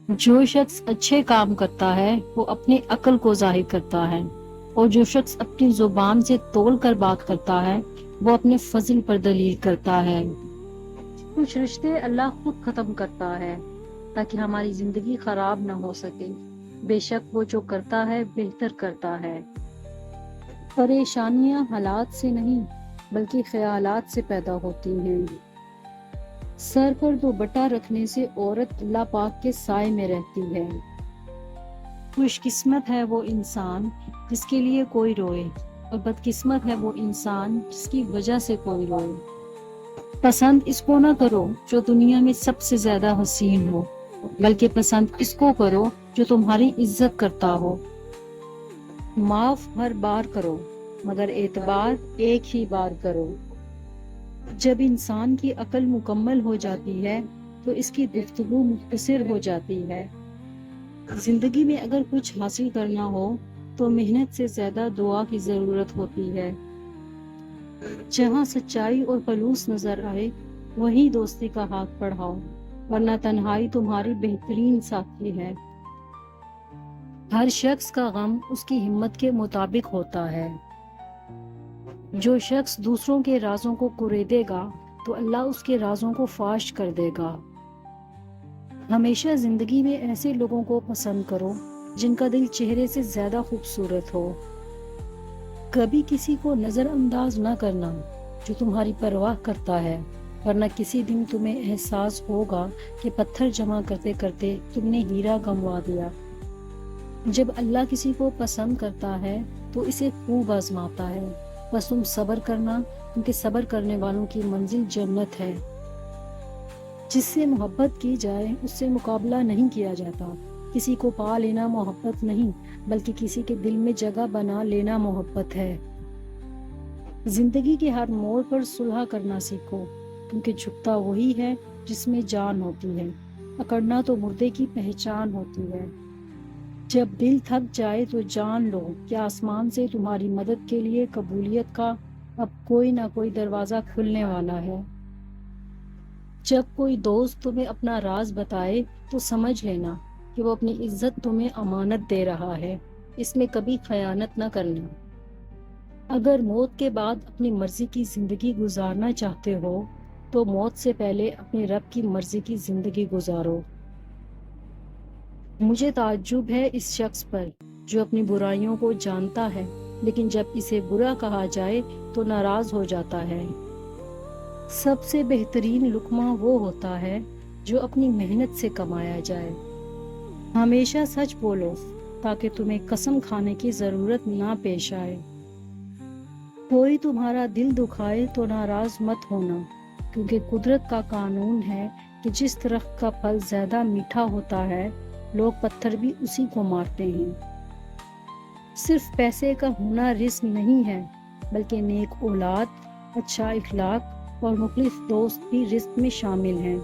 جو شخص اچھے کام کرتا ہے وہ اپنی عقل کو ظاہر کرتا ہے، اور جو شخص اپنی زبان سے تول کر بات کرتا ہے وہ اپنے فضل پر دلیل کرتا ہے۔ کچھ رشتے اللہ خود ختم کرتا ہے تاکہ ہماری زندگی خراب نہ ہو سکے۔ بے شک وہ جو کرتا ہے بہتر کرتا ہے۔ پریشانیاں حالات سے نہیں بلکہ خیالات سے پیدا ہوتی ہیں۔ سر پر دوپٹہ رکھنے سے عورت اللہ پاک کے سائے میں رہتی ہے۔ خوش قسمت ہے وہ انسان جس کے لیے کوئی روئے، اور بدقسمت ہے وہ انسان جس کی وجہ سے کوئی روئے۔ پسند اس کو نہ کرو جو دنیا میں سب سے زیادہ حسین ہو، بلکہ پسند اس کو کرو جو تمہاری عزت کرتا ہو۔ معاف ہر بار کرو مگر اعتبار ایک ہی بار کرو۔ جب انسان کی عقل مکمل ہو جاتی ہے تو اس کی گفتگو مختصر ہو جاتی ہے۔ زندگی میں اگر کچھ حاصل کرنا ہو تو محنت سے زیادہ دعا کی ضرورت ہوتی ہے۔ جہاں سچائی اور خلوص نظر آئے وہیں دوستی کا ہاتھ بڑھاؤ، ورنہ تنہائی تمہاری بہترین ساتھی ہے۔ ہر شخص کا غم اس کی ہمت کے مطابق ہوتا ہے۔ جو شخص دوسروں کے رازوں کو کریدے گا تو اللہ اس کے رازوں کو فاش کر دے گا۔ ہمیشہ زندگی میں ایسے لوگوں کو پسند کرو جن کا دل چہرے سے زیادہ خوبصورت ہو۔ کبھی کسی کو نظر انداز نہ کرنا جو تمہاری پرواہ کرتا ہے، ورنہ کسی دن تمہیں احساس ہوگا کہ پتھر جمع کرتے کرتے تم نے ہیرا گنوا دیا۔ جب اللہ کسی کو پسند کرتا ہے تو اسے خوب آزماتا ہے، بس تم صبر کرنا، کیونکہ صبر کرنے والوں کی منزل جنت ہے۔ جس سے محبت کی جائے اس سے مقابلہ نہیں کیا جاتا۔ کسی کو پا لینا محبت نہیں بلکہ کسی کے دل میں جگہ بنا لینا محبت ہے۔ زندگی کے ہر موڑ پر صلح کرنا سیکھو، کیونکہ جھکتا وہی ہے جس میں جان ہوتی ہے، اکڑنا تو مردے کی پہچان ہوتی ہے۔ جب دل تھک جائے تو جان لو کہ آسمان سے تمہاری مدد کے لیے قبولیت کا اب کوئی نہ کوئی دروازہ کھلنے والا ہے۔ جب کوئی دوست تمہیں اپنا راز بتائے تو سمجھ لینا کہ وہ اپنی عزت تمہیں امانت دے رہا ہے، اس میں کبھی خیانت نہ کرنا۔ اگر موت کے بعد اپنی مرضی کی زندگی گزارنا چاہتے ہو تو موت سے پہلے اپنے رب کی مرضی کی زندگی گزارو۔ مجھے تعجب ہے اس شخص پر جو اپنی برائیوں کو جانتا ہے لیکن جب اسے برا کہا جائے تو ناراض ہو جاتا ہے۔ سب سے بہترین لقمہ وہ ہوتا ہے جو اپنی محنت سے کمایا جائے۔ ہمیشہ سچ بولو تاکہ تمہیں قسم کھانے کی ضرورت نہ پیش آئے۔ کوئی تمہارا دل دکھائے تو ناراض مت ہونا، کیونکہ قدرت کا قانون ہے کہ جس درخت کا پھل زیادہ میٹھا ہوتا ہے لوگ پتھر بھی اسی کو مارتے ہیں۔ صرف پیسے کا ہونا رزق نہیں ہے بلکہ نیک اولاد، اچھا اخلاق اور مخلص دوست بھی رزق میں شامل ہیں۔